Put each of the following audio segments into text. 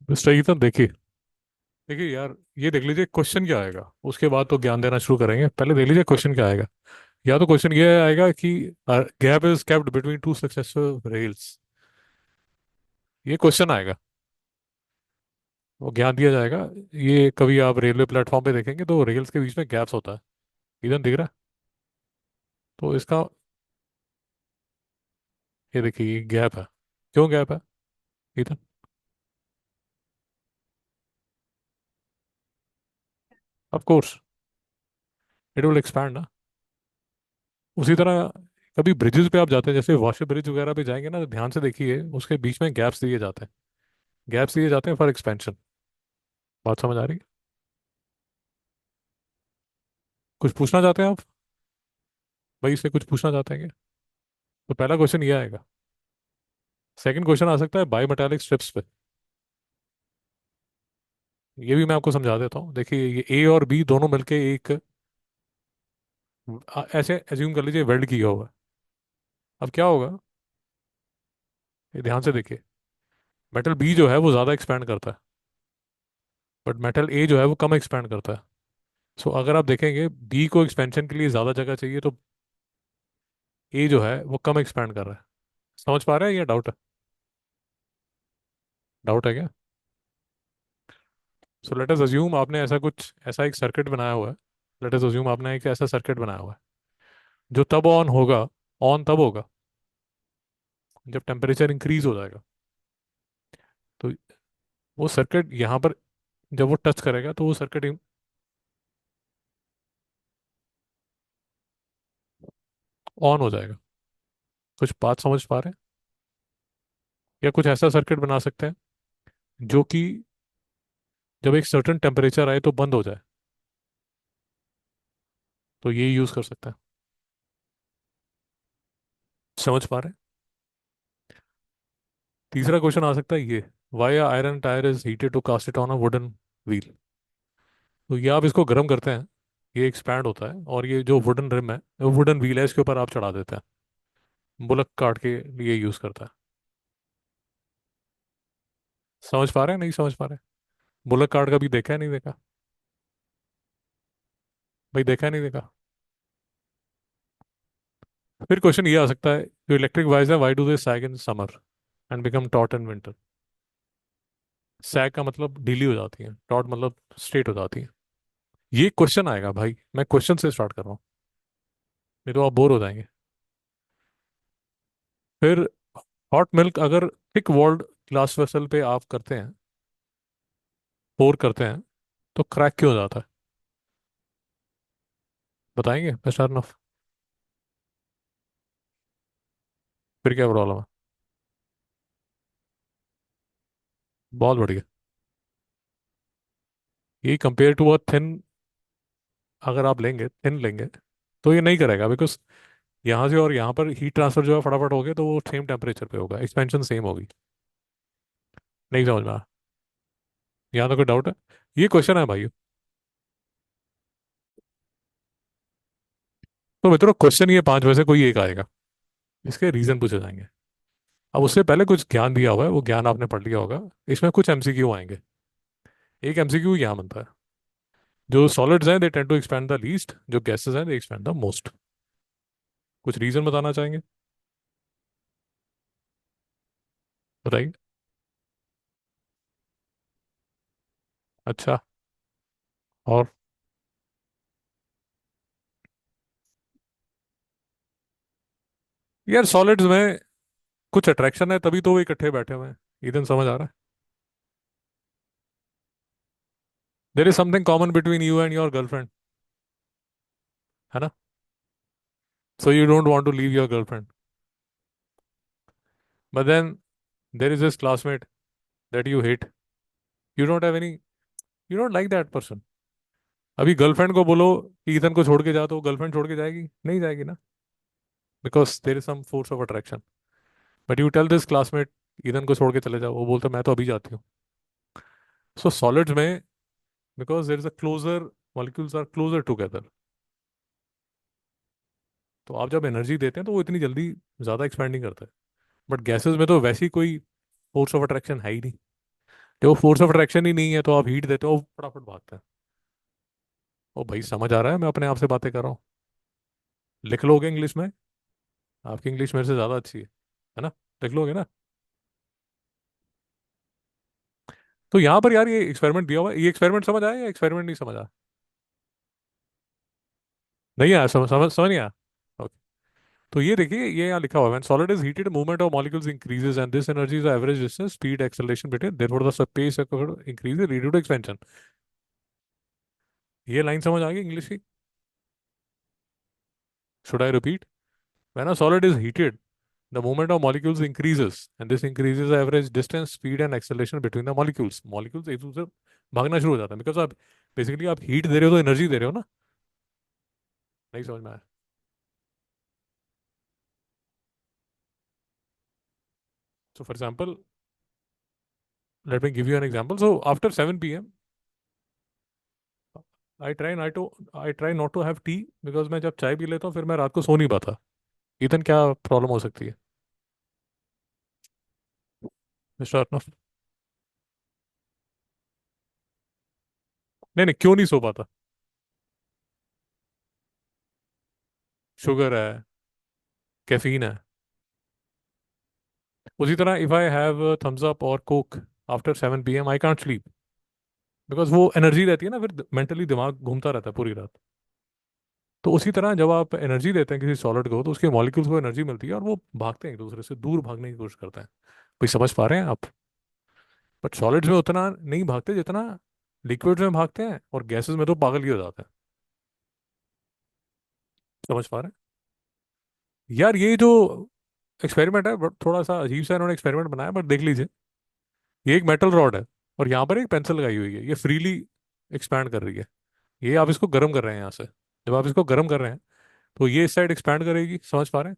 Mister Ethan देखिए। देखिए यार, ये देख लीजिए क्वेश्चन क्या आएगा, उसके बाद तो ज्ञान देना शुरू करेंगे। पहले देख लीजिए क्वेश्चन क्या आएगा। या तो क्वेश्चन ये आएगा कि gap is kept between two successive rails. ये क्वेश्चन आएगा, वो ज्ञान दिया जाएगा। ये कभी आप रेलवे प्लेटफॉर्म पे देखेंगे तो रेल्स के बीच में गैप्स होता है। इधर दिख रहा है। तो इसका, ये देखिए ये गैप है। क्यों गैप है इधर? Of course it will expand ना। उसी तरह कभी ब्रिजेस पे आप जाते हैं, जैसे वाशर ब्रिज वगैरह पे जाएंगे ना, तो ध्यान से देखिए उसके बीच में गैप्स दिए जाते हैं। गैप्स दिए जाते हैं फॉर एक्सपेंशन। बात समझ आ रही है? कुछ पूछना चाहते हैं आप? भाई इससे कुछ पूछना चाहते हैं क्या? तो पहला क्वेश्चन ये आएगा। सेकंड क्वेश्चन आ सकता है बाई मेटालिक स्ट्रिप्स पे। ये भी मैं आपको समझा देता हूँ। देखिए ये ए और बी दोनों मिलके एक, ऐसे एज्यूम कर लीजिए वेल्ड किया हुआ है। अब क्या होगा, ये ध्यान से देखिए। मेटल बी जो है वो ज़्यादा एक्सपैंड करता है, बट मेटल ए जो है वो कम एक्सपैंड करता है। सो अगर आप देखेंगे बी को एक्सपेंशन के लिए ज़्यादा जगह चाहिए, तो ए जो है वो कम एक्सपैंड कर रहा है। समझ पा रहे हैं या डाउट है? डाउट है क्या? सो लेट अस अज्यूम आपने ऐसा कुछ, ऐसा एक सर्किट बनाया हुआ है। लेट अस अज्यूम आपने एक ऐसा सर्किट बनाया हुआ है जो तब ऑन होगा, ऑन तब होगा जब टेम्परेचर इंक्रीज हो जाएगा। तो वो सर्किट यहाँ पर जब वो टच करेगा तो वो सर्किट ऑन हो जाएगा। कुछ बात समझ पा रहे हैं? या कुछ ऐसा सर्किट बना सकते हैं जो कि जब एक सर्टेन टेम्परेचर आए तो बंद हो जाए। तो ये यूज कर सकते हैं। समझ पा रहे हैं? तीसरा क्वेश्चन आ सकता है ये, why iron tyre is heated to cast it on a wooden wheel. तो ये आप इसको गर्म करते हैं, ये एक्सपैंड होता है, और ये जो वुडन रिम है, वुडन व्हील है, इसके ऊपर आप चढ़ा देते हैं। बुलक काट के लिए यूज करता है। समझ पा रहे हैं नहीं समझ पा रहे? बुलक काट का भी देखा है नहीं देखा? भाई देखा है नहीं देखा? फिर क्वेश्चन ये आ सकता है, जो इलेक्ट्रिक वाइज है, why do they sag in summer and become taut in winter. Sag का मतलब ढीली हो जाती है, टॉट मतलब स्ट्रेट हो जाती है। ये क्वेश्चन आएगा भाई, मैं क्वेश्चन से स्टार्ट कर रहा हूँ, नहीं तो आप बोर हो जाएंगे। फिर हॉट मिल्क अगर थिक वॉल्ड ग्लास वेसल पे आप करते हैं, पोर करते हैं, तो क्रैक क्यों हो जाता है? बताएंगे मिस्टर अरनफ? फिर क्या प्रॉब्लम है? बहुत बढ़िया। ये कंपेयर टू अ थिन, अगर आप लेंगे थिन लेंगे तो ये नहीं करेगा, बिकॉज यहाँ से और यहाँ पर हीट ट्रांसफर जो है फटाफट हो गया, तो वो सेम टेम्परेचर पे होगा, एक्सपेंशन सेम होगी। नहीं समझ में आया? यहाँ तो कोई डाउट है? ये क्वेश्चन है भाई। तो मित्रों क्वेश्चन ये पांच में से कोई एक आएगा, इसके रीजन पूछे जाएंगे। अब उससे पहले कुछ ज्ञान दिया हुआ है, वो ज्ञान आपने पढ़ लिया होगा। इसमें कुछ एमसीक्यू आएंगे। एक एमसीक्यू यहाँ बनता है, जो सॉलिड्स हैं they tend to expand the least, जो गैसेस हैं दे एक्सपैंड द मोस्ट। कुछ रीजन बताना चाहेंगे? बताइए। अच्छा। और यार सॉलिड्स में कुछ अट्रैक्शन है, तभी तो वो इकट्ठे बैठे हुए हैं। ईदन समझ आ रहा है? There is something common between you and your girlfriend, है ना? So you don't want to leave your girlfriend, but then there is this classmate that you hate. You don't have any, you don't like that person. अभी girlfriend को बोलो कि Ethan को छोड़ के जा, तो गर्लफ्रेंड छोड़ के जाएगी? नहीं जाएगी ना, because there is some force of attraction. But you tell this classmate Ethan को छोड़ के चले जाओ, वो बोलता मैं तो अभी जाती हूँ। सो सॉलिड्स में, because there is a closer, molecules are closer together, तो आप जब एनर्जी देते हैं तो वो इतनी जल्दी ज़्यादा एक्सपैंड नहीं करता है। बट गैसेस में तो वैसी कोई फोर्स ऑफ अट्रैक्शन है ही नहीं। जब वो फोर्स ऑफ अट्रैक्शन ही नहीं है तो आप हीट देते हो वो फटाफट भागते हैं। ओ भाई समझ आ रहा है मैं अपने आप से बातें कर रहा हूँ। लिख लोगे इंग्लिश में? आपकी इंग्लिश मेरे से ज़्यादा अच्छी है ना? लिख लोगे ना? तो यहाँ पर यार ये एक्सपेरिमेंट दिया हुआ है, ये एक्सपेरिमेंट समझ आया या एक्सपेरिमेंट नहीं समझ आया? नहीं आया, समझ नहीं आया? ओके। तो ये देखिए, ये यहाँ लिखा हुआ है, when solid is heated movement of molecules increases and this energy is average distance speed acceleration between therefore the pace increase lead to expansion. ये लाइन समझ आ गई इंग्लिश की? Should I repeat? When a solid is heated the movement of molecules increases and this increases the average distance speed and acceleration between the molecules एक दूसरे से भागना शुरू हो जाता है बिकॉज आप बेसिकली आप हीट दे रहे हो तो एनर्जी दे रहे हो ना। नहीं समझ में आया? So for example, let me give you an example. So after 7 p.m. I try not to have tea because मैं जब चाय पी लेता हूँ फिर मैं रात को सो नहीं पाता। इतन क्या प्रॉब्लम हो सकती है मिस्टर अर्नव? नहीं नहीं, क्यों नहीं सो पाता? शुगर है, कैफीन है। उसी तरह if I have Thums Up और Coke after 7 p.m. I can't sleep because वो एनर्जी रहती है ना, फिर मेंटली दिमाग घूमता रहता है पूरी रात। तो उसी तरह जब आप एनर्जी देते हैं किसी सॉलिड को तो उसके मॉलिक्यूल्स को एनर्जी मिलती है और वो भागते हैं एक दूसरे से दूर भागने की कोशिश करते हैं। कोई समझ पा रहे हैं आप? बट सॉलिड्स में उतना नहीं भागते जितना लिक्विड्स में भागते हैं, और गैसेस में तो पागल ही हो जाते हैं। समझ पा रहे हैं? यार ये जो एक्सपेरिमेंट है थोड़ा सा अजीब सा इन्होंने एक्सपेरिमेंट बनाया, बट देख लीजिए। ये एक मेटल रॉड है और यहाँ पर एक पेंसिल लगाई हुई है, ये फ्रीली एक्सपैंड कर रही है। ये आप इसको गर्म कर रहे हैं यहाँ से। जब आप इसको गर्म कर रहे हैं तो ये इस साइड एक्सपैंड करेगी, समझ पा रहे हैं?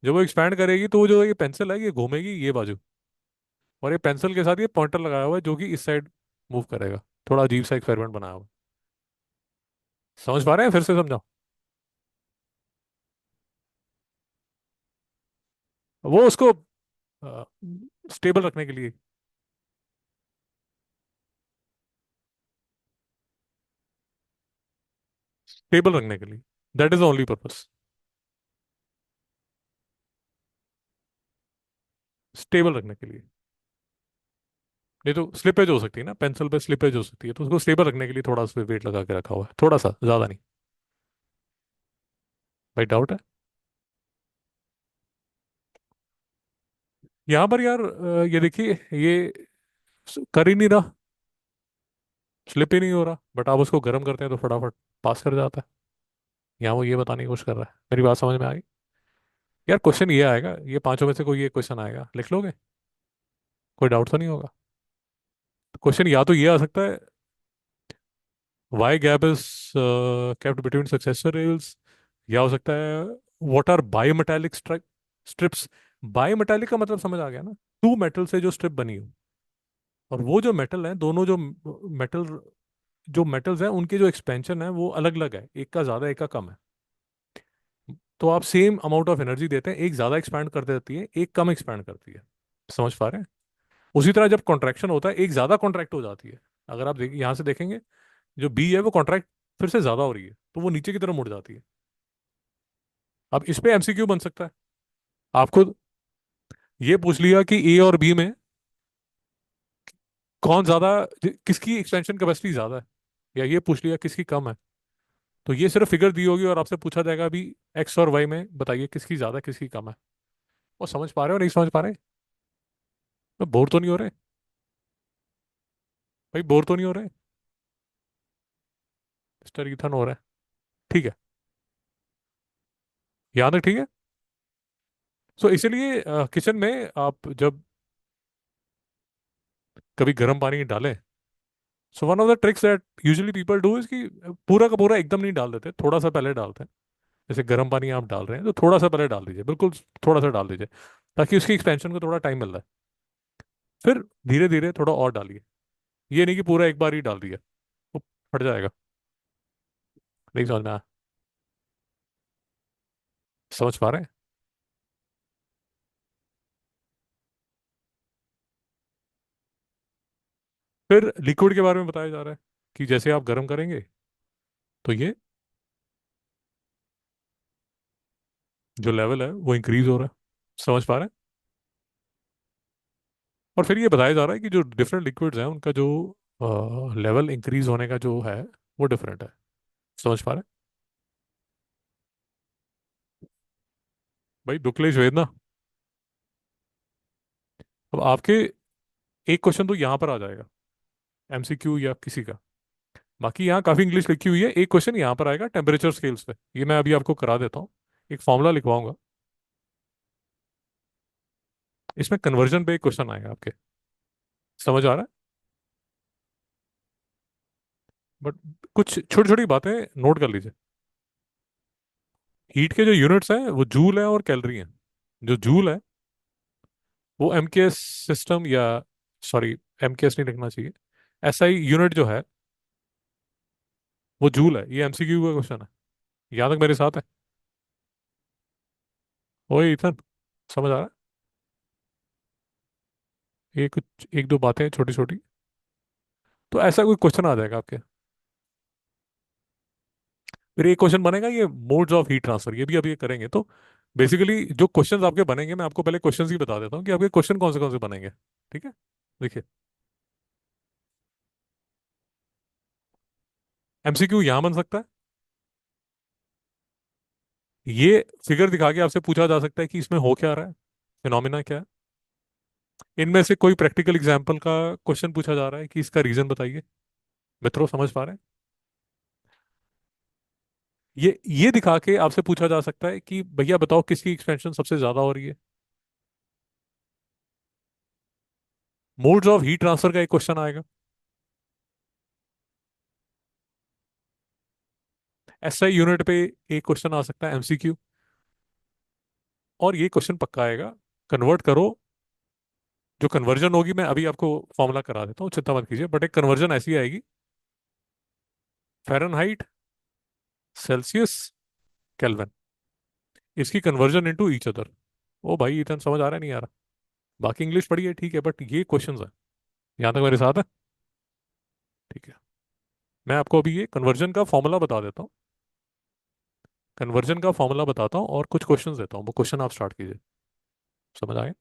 जब वो एक्सपैंड करेगी तो वो जो ये पेंसिल है ये घूमेगी ये बाजू, और ये पेंसिल के साथ ये पॉइंटर लगाया हुआ है जो कि इस साइड मूव करेगा। थोड़ा अजीब सा एक्सपेरिमेंट बनाया हुआ है। समझ पा रहे हैं? फिर से समझाओ। वो उसको स्टेबल रखने के लिए। स्टेबल रखने के लिए। That is the only purpose. Stable रखने के लिए। नहीं तो स्लिपेज हो सकती है ना, पेंसिल पे स्लिपेज हो सकती है, तो उसको स्टेबल रखने के लिए थोड़ा उस पे वेट लगा के रखा हुआ है, थोड़ा सा, ज्यादा नहीं। भाई डाउट है? यहाँ पर यार ये देखिए, ये कर ही नहीं रहा, स्लिप ही नहीं हो रहा, बट आप उसको गर्म करते हैं तो फटाफट पास कर जाता है। यहाँ वो ये बताने की कोशिश कर रहा है। मेरी बात समझ में आ गई? यार क्वेश्चन ये आएगा, ये पांचों में से कोई एक क्वेश्चन आएगा, लिख लोगे? कोई डाउट तो नहीं होगा? क्वेश्चन या तो ये आ सकता है, why gap is kept between successor rails, या हो सकता है what are bimetallic strips. Bimetallic का मतलब समझ आ गया ना, टू मेटल से जो स्ट्रिप बनी हो, और वो जो मेटल है दोनों जो मेटल जो मेटल्स हैं उनके जो एक्सपेंशन है वो अलग अलग है, एक का ज्यादा एक का कम है। तो आप सेम अमाउंट ऑफ एनर्जी देते हैं, एक ज्यादा एक्सपैंड कर देती है एक कम एक्सपैंड करती है। समझ पा रहे हैं? उसी तरह जब कॉन्ट्रैक्शन होता है एक ज्यादा कॉन्ट्रैक्ट हो जाती है। अगर आप यहाँ से देखेंगे, जो बी है वो कॉन्ट्रैक्ट फिर से ज्यादा हो रही है तो वो नीचे की तरफ मुड़ जाती है। अब इस पे एमसीक्यू बन सकता है। आपको ये पूछ लिया कि ए और बी में कौन ज्यादा, किसकी एक्सपेंशन कैपेसिटी ज्यादा है, या ये पूछ लिया किसकी कम है। तो ये सिर्फ फिगर दी होगी और आपसे पूछा जाएगा अभी एक्स और वाई में बताइए किसकी ज्यादा किसकी कम है। वो समझ पा रहे हो नहीं समझ पा रहे? तो बोर तो नहीं हो रहे? भाई बोर तो नहीं हो रहे? मिस्टर ईथन हो रहा है। ठीक है, यहाँ तक ठीक है। सो इसलिए किचन में आप जब कभी गर्म पानी डालें, so one of the tricks that usually people do is कि पूरा का पूरा एकदम नहीं डाल देते, थोड़ा सा पहले डालते हैं। जैसे गर्म पानी आप डाल रहे हैं तो थोड़ा सा पहले डाल दीजिए, बिल्कुल थोड़ा सा डाल दीजिए, ताकि उसकी एक्सपेंशन को थोड़ा टाइम मिल रहा है। फिर धीरे धीरे थोड़ा और डालिए। ये नहीं कि पूरा एक बार ही डाल दिया, वो फट जाएगा। नहीं समझ में आया? समझ पा रहे हैं? फिर लिक्विड के बारे में बताया जा रहा है कि जैसे आप गर्म करेंगे तो ये जो लेवल है वो इंक्रीज हो रहा है। समझ पा रहे हैं? और फिर ये बताया जा रहा है कि जो डिफरेंट लिक्विड्स हैं उनका जो लेवल इंक्रीज होने का जो है वो डिफरेंट है। समझ पा रहे हैं? भाई दुक्लेश वेदना। अब आपके एक क्वेश्चन तो यहाँ पर आ जाएगा, एमसीक्यू या किसी का। बाकी यहाँ काफी इंग्लिश लिखी हुई है, एक क्वेश्चन यहाँ पर आएगा टेम्परेचर स्केल्स पे, ये मैं अभी आपको करा देता हूँ। एक फॉर्मूला लिखवाऊंगा, इसमें कन्वर्जन पे एक क्वेश्चन आएगा आपके। समझ आ रहा है? बट कुछ छोटी छोटी बातें नोट कर लीजिए। हीट के जो यूनिट्स हैं वो जूल है और कैलोरी हैं। जो जूल है वो एमकेएस सिस्टम या, सॉरी, एमकेएस नहीं लिखना चाहिए, एसआई यूनिट जो है वो जूल है। ये एमसीक्यू का क्वेश्चन है, यहाँ तक मेरे साथ है? ओए इथन, समझ आ रहा है? ये कुछ एक दो बातें छोटी छोटी, तो ऐसा कोई क्वेश्चन आ जाएगा आपके। फिर एक क्वेश्चन बनेगा ये मोड्स ऑफ हीट ट्रांसफर, ये भी अभी ये करेंगे। तो बेसिकली जो क्वेश्चंस आपके बनेंगे, मैं आपको पहले क्वेश्चंस ही बता देता हूँ कि आपके क्वेश्चन कौन से बनेंगे। ठीक है, देखिए। एमसीक्यू यहाँ बन सकता है, ये फिगर दिखा के आपसे पूछा जा सकता है कि इसमें हो क्या रहा है, फिनोमिना क्या है। इनमें से कोई प्रैक्टिकल एग्जाम्पल का क्वेश्चन पूछा जा रहा है कि इसका रीजन बताइए। मित्रों समझ पा रहे हैं? ये दिखा के आपसे पूछा जा सकता है कि भैया बताओ किसकी एक्सपेंशन सबसे ज्यादा हो रही है। मोड्स ऑफ हीट ट्रांसफर का एक क्वेश्चन आएगा। एसआई यूनिट पे एक क्वेश्चन आ सकता है, एमसीक्यू। और ये क्वेश्चन पक्का आएगा, कन्वर्ट करो। जो कन्वर्जन होगी मैं अभी आपको फॉर्मूला करा देता हूँ, चिंता मत कीजिए। बट एक कन्वर्जन ऐसी आएगी, फ़ारेनहाइट, सेल्सियस, केल्विन, इसकी कन्वर्जन इनटू ईच अदर। ओ भाई इतना समझ आ रहा है नहीं आ रहा? बाकी इंग्लिश पढ़ी है ठीक है, बट ये क्वेश्चंस है। यहाँ तक मेरे साथ है? ठीक है, मैं आपको अभी ये कन्वर्जन का फॉर्मूला बता देता हूँ। कन्वर्जन का फॉर्मूला बताता हूँ और कुछ क्वेश्चंस देता हूँ, वो क्वेश्चन आप स्टार्ट कीजिए। समझ आए?